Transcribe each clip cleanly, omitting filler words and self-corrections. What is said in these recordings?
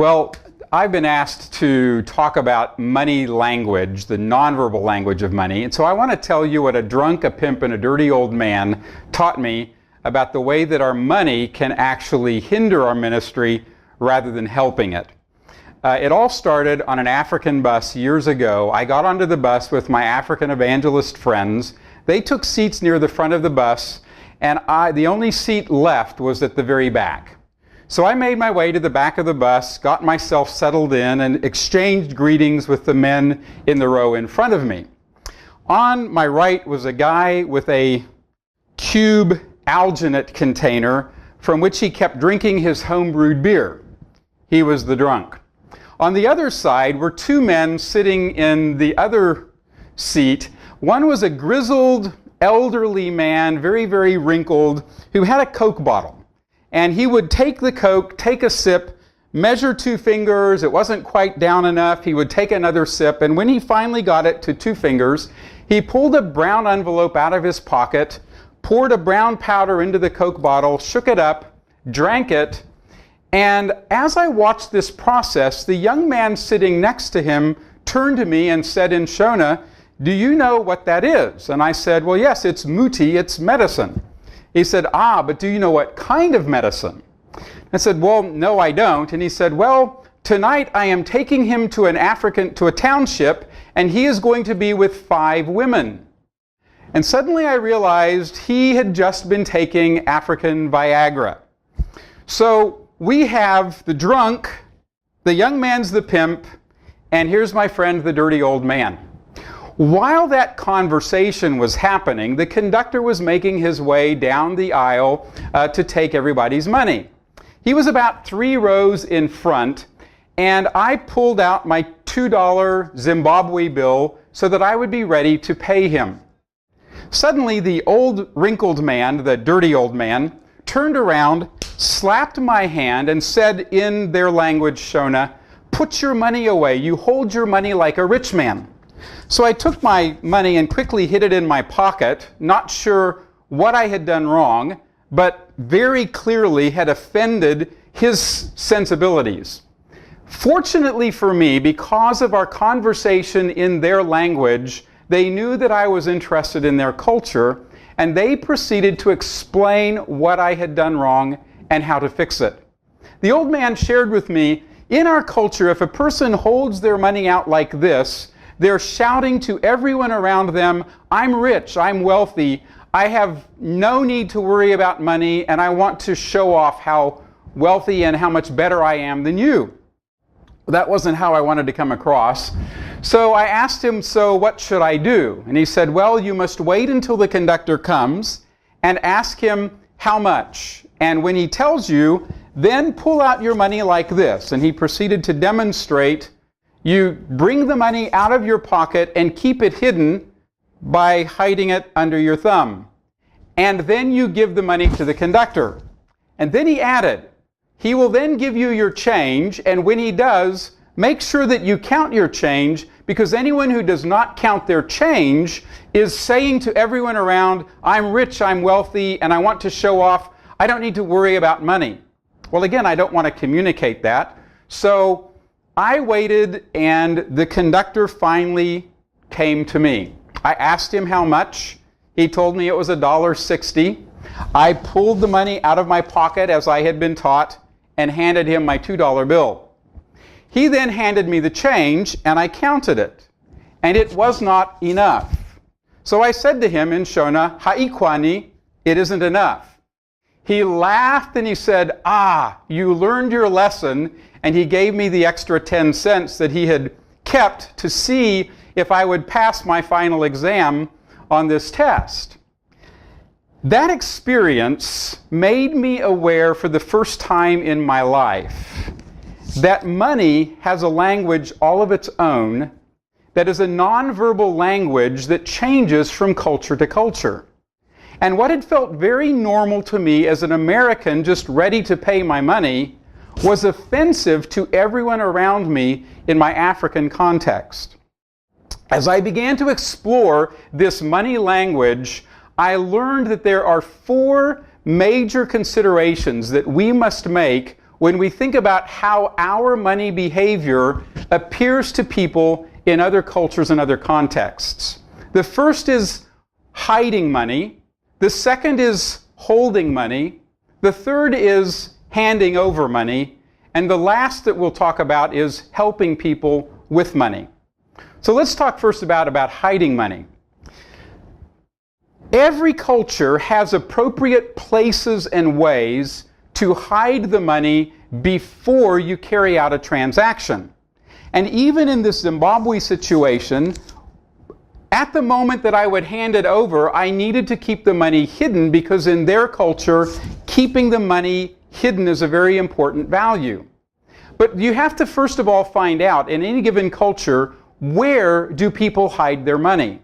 Well, I've been asked to talk about money language, the nonverbal language of money, and so I want to tell you what a drunk, a pimp, and a dirty old man taught me about the way that our money can actually hinder our ministry rather than helping it. It all started on an African bus years ago. I got onto the bus with my African evangelist friends. They took seats near the front of the bus, and the only seat left was at the very back. So I made my way to the back of the bus, got myself settled in, and exchanged greetings with the men in the row in front of me. On my right was a guy with a cube alginate container from which he kept drinking his home-brewed beer. He was the drunk. On the other side were two men sitting in the other seat. One was a grizzled, elderly man, very, very wrinkled, who had a Coke bottle. And he would take the Coke, take a sip, measure 2 fingers. It wasn't quite down enough. He would take another sip. And when he finally got it to 2 fingers, he pulled a brown envelope out of his pocket, poured a brown powder into the Coke bottle, shook it up, drank it. And as I watched this process, the young man sitting next to him turned to me and said in Shona, "Do you know what that is?" And I said, "Well, yes, it's muti, it's medicine." He said, "But do you know what kind of medicine?" I said, "Well, no, I don't." And he said, "Well, tonight I am taking him to a township, and he is going to be with 5 women." And suddenly I realized he had just been taking African Viagra. So we have the drunk, the young man's the pimp, and here's my friend, the dirty old man. While that conversation was happening, the conductor was making his way down the aisle to take everybody's money. He was about 3 rows in front, and I pulled out my $2 Zimbabwe bill so that I would be ready to pay him. Suddenly, the old wrinkled man, the dirty old man, turned around, slapped my hand, and said in their language, Shona, "Put your money away. You hold your money like a rich man." So I took my money and quickly hid it in my pocket, not sure what I had done wrong, but very clearly had offended his sensibilities. Fortunately for me, because of our conversation in their language, they knew that I was interested in their culture, and they proceeded to explain what I had done wrong and how to fix it. The old man shared with me, in our culture, if a person holds their money out like this, they're shouting to everyone around them, "I'm rich, I'm wealthy, I have no need to worry about money, and I want to show off how wealthy and how much better I am than you." That wasn't how I wanted to come across. So I asked him, "So what should I do?" And he said, "Well, you must wait until the conductor comes and ask him how much. And when he tells you, then pull out your money like this." And he proceeded to demonstrate. You bring the money out of your pocket and keep it hidden by hiding it under your thumb. And then you give the money to the conductor. And then he added, he will then give you your change, and when he does, make sure that you count your change, because anyone who does not count their change is saying to everyone around, "I'm rich, I'm wealthy, and I want to show off. I don't need to worry about money." Well, again, I don't want to communicate that. So I waited, and the conductor finally came to me. I asked him how much. He told me it was $1.60. I pulled the money out of my pocket as I had been taught and handed him my $2 bill. He then handed me the change, and I counted it. And it was not enough. So I said to him in Shona, "Haikwani, it isn't enough." He laughed and he said, "You learned your lesson." And he gave me the extra 10 cents that he had kept to see if I would pass my final exam on this test. That experience made me aware for the first time in my life that money has a language all of its own, that is a nonverbal language that changes from culture to culture. And what had felt very normal to me as an American just ready to pay my money was offensive to everyone around me in my African context. As I began to explore this money language, I learned that there are 4 major considerations that we must make when we think about how our money behavior appears to people in other cultures and other contexts. The first is hiding money. The second is holding money. The third is handing over money. And the last that we'll talk about is helping people with money. So let's talk first about hiding money. Every culture has appropriate places and ways to hide the money before you carry out a transaction. And even in this Zimbabwe situation, at the moment that I would hand it over, I needed to keep the money hidden because in their culture, keeping the money hidden is a very important value. But you have to first of all find out, in any given culture, where do people hide their money?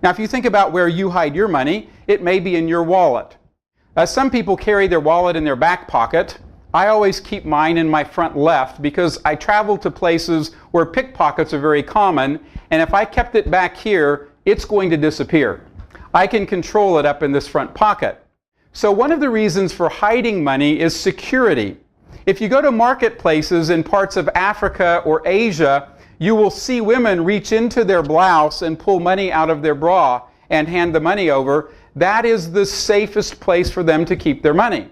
Now, if you think about where you hide your money, it may be in your wallet. Some people carry their wallet in their back pocket. I always keep mine in my front left because I travel to places where pickpockets are very common, and if I kept it back here, it's going to disappear. I can control it up in this front pocket. So one of the reasons for hiding money is security. If you go to marketplaces in parts of Africa or Asia, you will see women reach into their blouse and pull money out of their bra and hand the money over. That is the safest place for them to keep their money.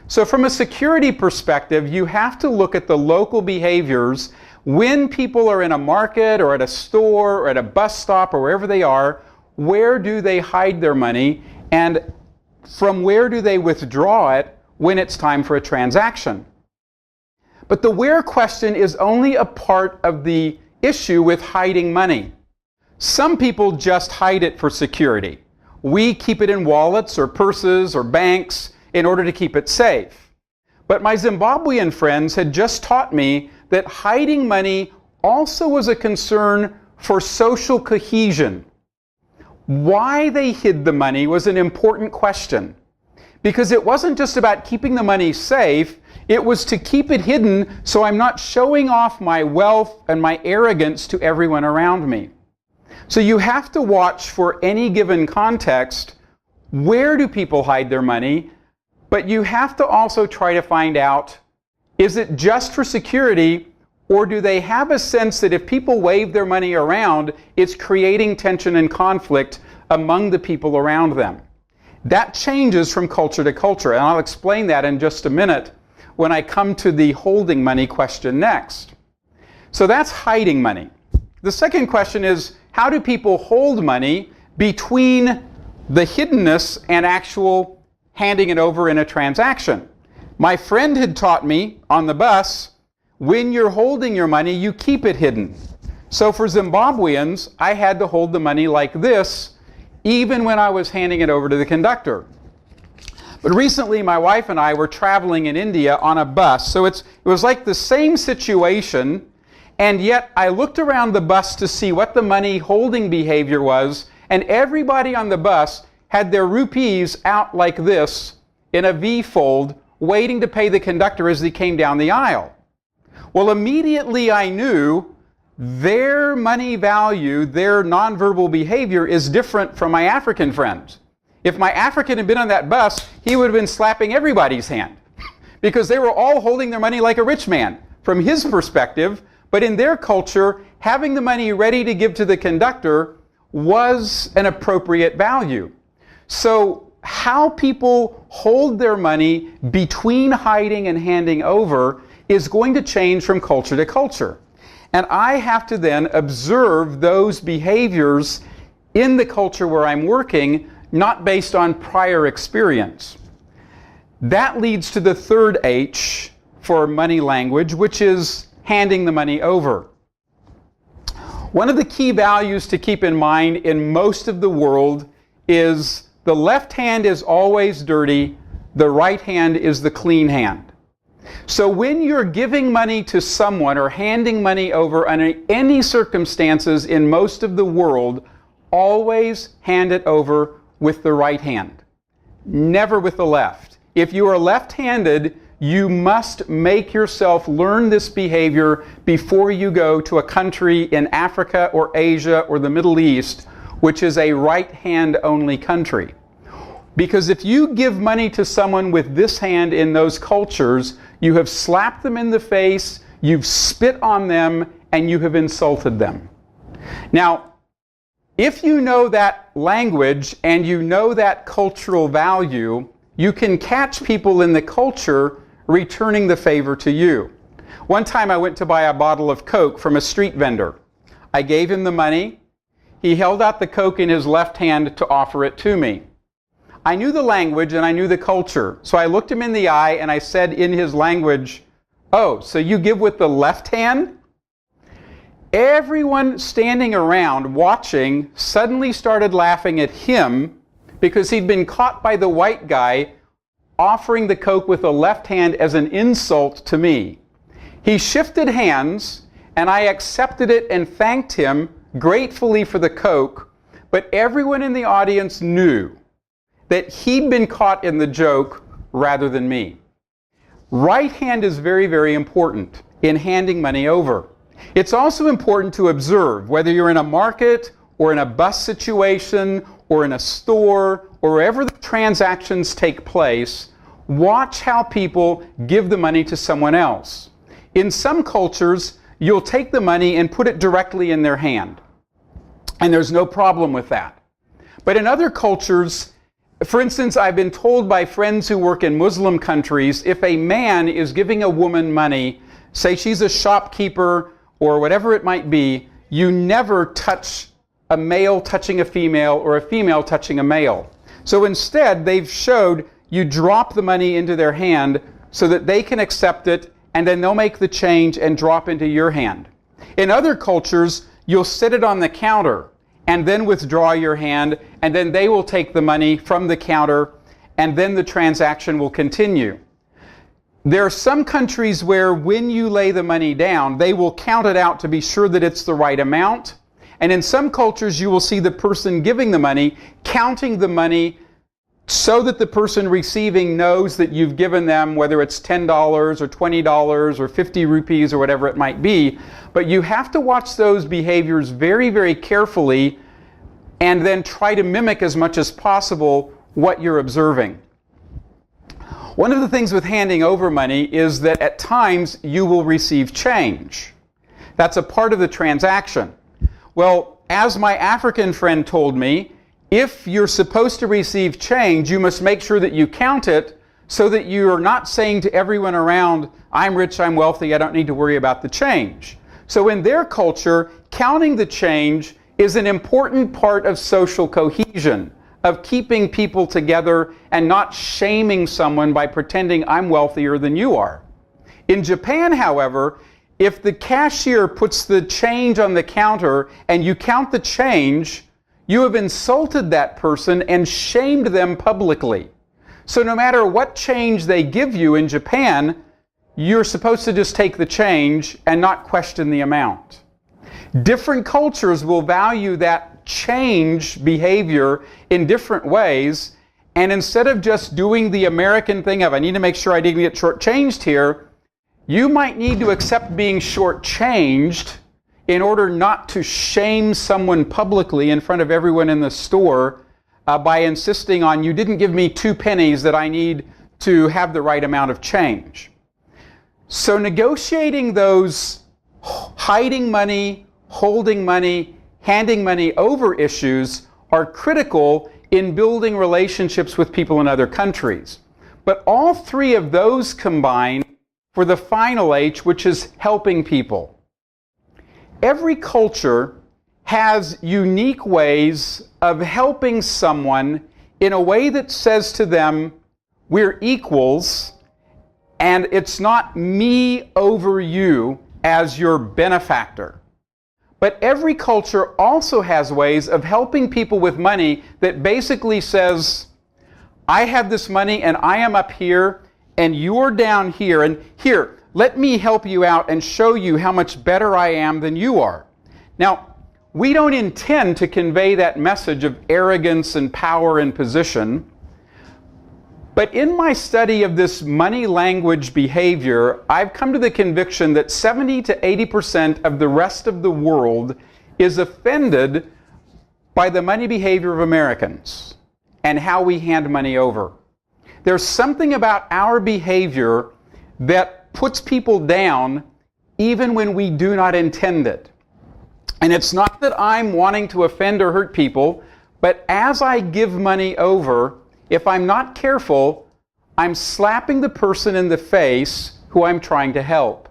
So from a security perspective, you have to look at the local behaviors when people are in a market or at a store or at a bus stop or wherever they are. Where do they hide their money, and from where do they withdraw it when it's time for a transaction? But the where question is only a part of the issue with hiding money. Some people just hide it for security. We keep it in wallets or purses or banks in order to keep it safe. But my Zimbabwean friends had just taught me that hiding money also was a concern for social cohesion. Why they hid the money was an important question, because it wasn't just about keeping the money safe, it was to keep it hidden so I'm not showing off my wealth and my arrogance to everyone around me. So you have to watch for any given context, where do people hide their money, but you have to also try to find out, is it just for security, or do they have a sense that if people wave their money around, it's creating tension and conflict among the people around them? That changes from culture to culture, and I'll explain that in just a minute when I come to the holding money question next. So that's hiding money. The second question is, how do people hold money between the hiddenness and actual handing it over in a transaction? My friend had taught me on the bus, when you're holding your money, you keep it hidden. So for Zimbabweans, I had to hold the money like this, even when I was handing it over to the conductor. But recently, my wife and I were traveling in India on a bus. So it was like the same situation, and yet I looked around the bus to see what the money holding behavior was, and everybody on the bus had their rupees out like this in a V fold, waiting to pay the conductor as he came down the aisle. Well, immediately I knew their money value, their nonverbal behavior is different from my African friends. If my African had been on that bus, he would have been slapping everybody's hand because they were all holding their money like a rich man from his perspective. But in their culture, having the money ready to give to the conductor was an appropriate value. So how people hold their money between hiding and handing over is going to change from culture to culture. And I have to then observe those behaviors in the culture where I'm working, not based on prior experience. That leads to the third H for money language, which is handing the money over. One of the key values to keep in mind in most of the world is the left hand is always dirty, the right hand is the clean hand. So when you're giving money to someone or handing money over under any circumstances in most of the world, always hand it over with the right hand, never with the left. If you are left-handed, you must make yourself learn this behavior before you go to a country in Africa or Asia or the Middle East, which is a right-hand only country. Because if you give money to someone with this hand in those cultures, you have slapped them in the face, you've spit on them, and you have insulted them. Now, if you know that language and you know that cultural value, you can catch people in the culture returning the favor to you. One time I went to buy a bottle of Coke from a street vendor. I gave him the money. He held out the Coke in his left hand to offer it to me. I knew the language and I knew the culture, so I looked him in the eye and I said in his language, "Oh, so you give with the left hand?" Everyone standing around watching suddenly started laughing at him because he'd been caught by the white guy offering the Coke with the left hand as an insult to me. He shifted hands and I accepted it and thanked him gratefully for the Coke, but everyone in the audience knew that he'd been caught in the joke rather than me. Right hand is very, very important in handing money over. It's also important to observe whether you're in a market or in a bus situation or in a store or wherever the transactions take place. Watch how people give the money to someone else. In some cultures, you'll take the money and put it directly in their hand. And there's no problem with that. But in other cultures, for instance, I've been told by friends who work in Muslim countries, if a man is giving a woman money, say she's a shopkeeper or whatever it might be, you never touch a male touching a female or a female touching a male. So instead, they've showed you drop the money into their hand so that they can accept it, and then they'll make the change and drop into your hand. In other cultures, you'll sit it on the counter and then withdraw your hand, and then they will take the money from the counter, and then the transaction will continue. There are some countries where when you lay the money down, they will count it out to be sure that it's the right amount. And in some cultures, you will see the person giving the money counting the money so that the person receiving knows that you've given them, whether it's $10 or $20 or 50 rupees or whatever it might be. But you have to watch those behaviors very, very carefully and then try to mimic as much as possible what you're observing. One of the things with handing over money is that at times you will receive change. That's a part of the transaction. Well, as my African friend told me, if you're supposed to receive change, you must make sure that you count it so that you are not saying to everyone around, "I'm rich, I'm wealthy, I don't need to worry about the change." So in their culture, counting the change is an important part of social cohesion, of keeping people together and not shaming someone by pretending I'm wealthier than you are. In Japan, however, if the cashier puts the change on the counter and you count the change, you have insulted that person and shamed them publicly. So no matter what change they give you in Japan, you're supposed to just take the change and not question the amount. Different cultures will value that change behavior in different ways, and instead of just doing the American thing of, I need to make sure I didn't get shortchanged here, you might need to accept being shortchanged in order not to shame someone publicly in front of everyone in the store by insisting on, you didn't give me 2 pennies that I need to have the right amount of change. So negotiating those hiding money, holding money, handing money over issues are critical in building relationships with people in other countries. But all three of those combine for the final H, which is helping people. Every culture has unique ways of helping someone in a way that says to them, we're equals, and it's not me over you as your benefactor. But every culture also has ways of helping people with money that basically says, I have this money and I am up here and you're down here, and here, let me help you out and show you how much better I am than you are. Now, we don't intend to convey that message of arrogance and power and position, but in my study of this money language behavior, I've come to the conviction that 70 to 80% of the rest of the world is offended by the money behavior of Americans. and how we hand money over. There's something about our behavior that puts people down even when we do not intend it. And it's not that I'm wanting to offend or hurt people, but as I give money over, if I'm not careful, I'm slapping the person in the face who I'm trying to help.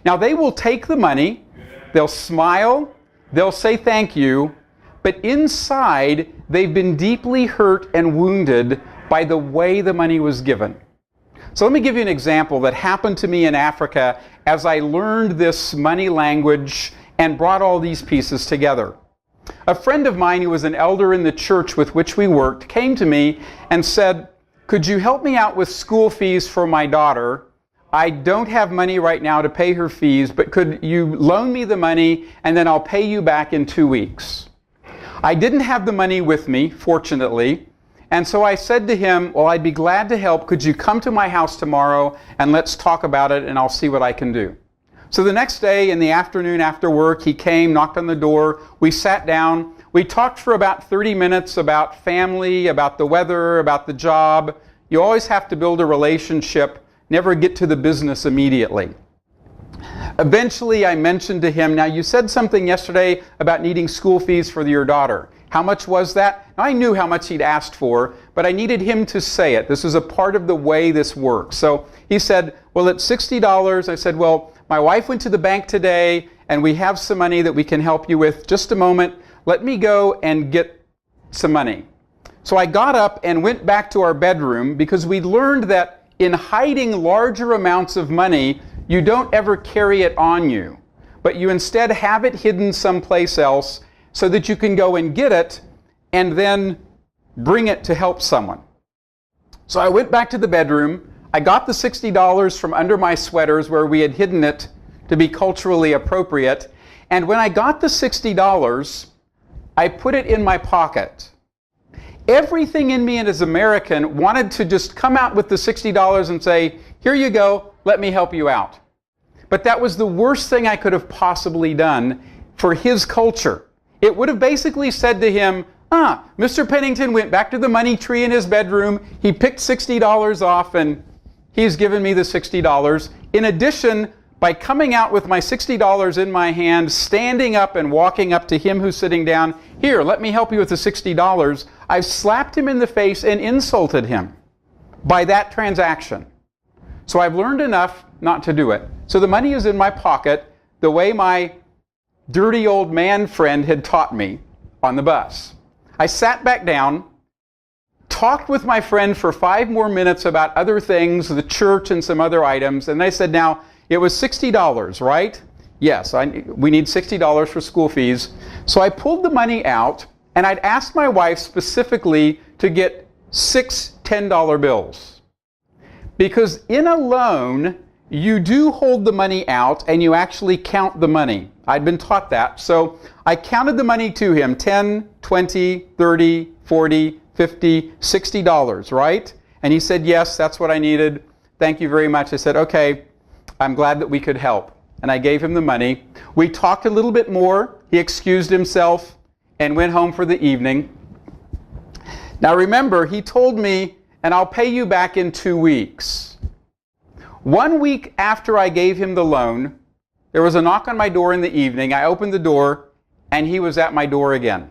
Now, they will take the money, they'll smile, they'll say thank you, but inside, they've been deeply hurt and wounded by the way the money was given. So let me give you an example that happened to me in Africa as I learned this money language and brought all these pieces together. A friend of mine who was an elder in the church with which we worked came to me and said, "Could you help me out with school fees for my daughter? I don't have money right now to pay her fees, but could you loan me the money and then I'll pay you back in 2 weeks?" I didn't have the money with me, fortunately, and so I said to him, "Well, I'd be glad to help. Could you come to my house tomorrow and let's talk about it and I'll see what I can do." So the next day in the afternoon after work, he came, knocked on the door, we sat down, we talked for about 30 minutes about family, about the weather, about the job. You always have to build a relationship, never get to the business immediately. Eventually I mentioned to him, "Now you said something yesterday about needing school fees for your daughter. How much was that?" Now, I knew how much he'd asked for, but I needed him to say it. This is a part of the way this works. So he said, "Well, it's $60. I said, "Well, my wife went to the bank today and we have some money that we can help you with. Just a moment. Let me go and get some money." So I got up and went back to our bedroom because we learned that in hiding larger amounts of money, you don't ever carry it on you, but you instead have it hidden someplace else so that you can go and get it and then bring it to help someone. So I went back to the bedroom. I got the $60 from under my sweaters where we had hidden it to be culturally appropriate. And when I got the $60, I put it in my pocket. Everything in me as an American wanted to just come out with the $60 and say, "Here you go, let me help you out." But that was the worst thing I could have possibly done for his culture. It would have basically said to him, Mr. Pennington went back to the money tree in his bedroom, he picked $60 off, and he's given me the $60. In addition, by coming out with my $60 in my hand, standing up and walking up to him who's sitting down, "Here, let me help you with the $60, I've slapped him in the face and insulted him by that transaction. So I've learned enough not to do it. So the money is in my pocket the way my dirty old man friend had taught me on the bus. I sat back down, talked with my friend for 5 more minutes about other things, the church and some other items, and I said, "Now, it was $60, right?" "Yes, we need $60 for school fees." So I pulled the money out, and I'd asked my wife specifically to get 6 $10 bills. Because in a loan, you do hold the money out and you actually count the money. I'd been taught that. So I counted the money to him, 10, 20, 30, 40, 50, $60, right? And he said, "Yes, that's what I needed. Thank you very much." I said, "Okay, I'm glad that we could help." And I gave him the money. We talked a little bit more. He excused himself and went home for the evening. Now remember, he told me, "And I'll pay you back in 2 weeks." 1 week after I gave him the loan, there was a knock on my door in the evening. I opened the door, and he was at my door again.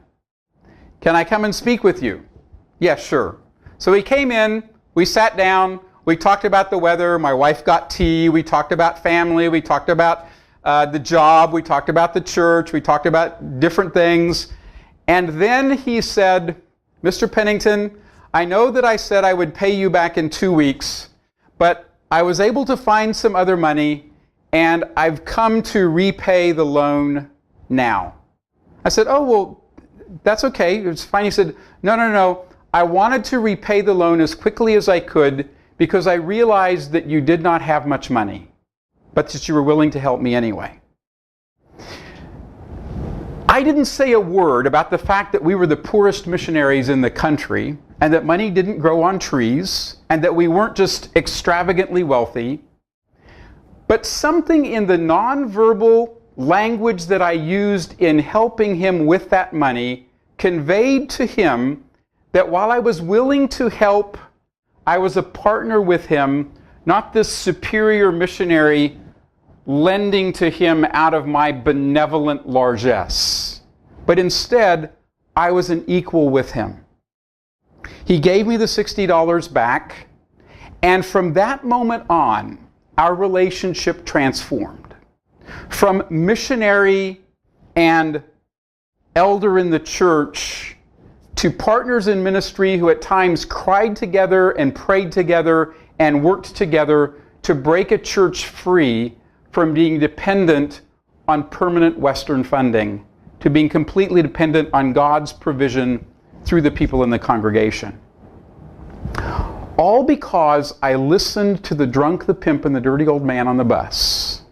"Can I come and speak with you?" "Yes, sure." So he came in, we sat down, we talked about the weather, my wife got tea, we talked about family, we talked about the job, we talked about the church, we talked about different things. And then he said, "Mr. Pennington, I know that I said I would pay you back in 2 weeks, but I was able to find some other money, and I've come to repay the loan now." I said, "Oh, well, that's okay. It's fine." He said, No. I wanted to repay the loan as quickly as I could because I realized that you did not have much money, but that you were willing to help me anyway." I didn't say a word about the fact that we were the poorest missionaries in the country and that money didn't grow on trees and that we weren't just extravagantly wealthy. But something in the nonverbal language that I used in helping him with that money conveyed to him that while I was willing to help, I was a partner with him, not this superior missionary lending to him out of my benevolent largesse, but instead, I was an equal with him. He gave me the $60 back, and from that moment on, our relationship transformed. From missionary and elder in the church to partners in ministry who at times cried together and prayed together and worked together to break a church free from being dependent on permanent Western funding to being completely dependent on God's provision through the people in the congregation. All because I listened to the drunk, the pimp, and the dirty old man on the bus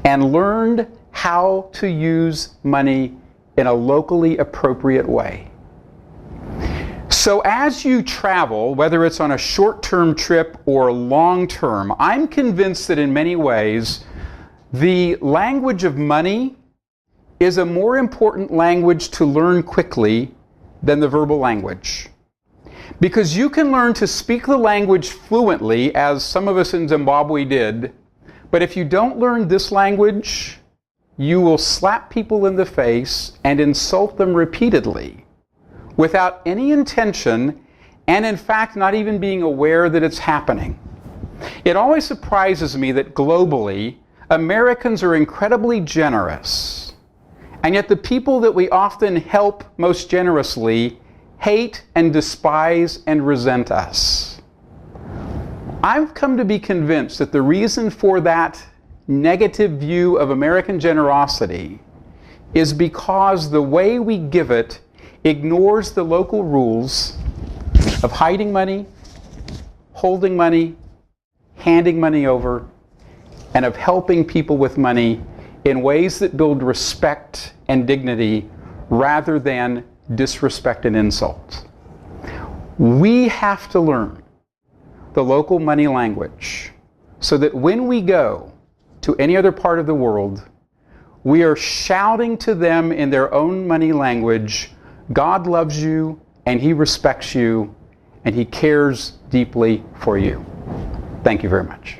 and learned how to use money in a locally appropriate way. So as you travel, whether it's on a short-term trip or long-term, I'm convinced that in many ways, the language of money is a more important language to learn quickly than the verbal language. Because you can learn to speak the language fluently, as some of us in Zimbabwe did, but if you don't learn this language, you will slap people in the face and insult them repeatedly without any intention, and in fact not even being aware that it's happening. It always surprises me that globally, Americans are incredibly generous, and yet the people that we often help most generously hate and despise and resent us. I've come to be convinced that the reason for that negative view of American generosity is because the way we give it ignores the local rules of hiding money, holding money, handing money over, and of helping people with money in ways that build respect and dignity rather than disrespect and insult. We have to learn the local money language so that when we go to any other part of the world, we are shouting to them in their own money language, God loves you and He respects you and He cares deeply for you. Thank you very much.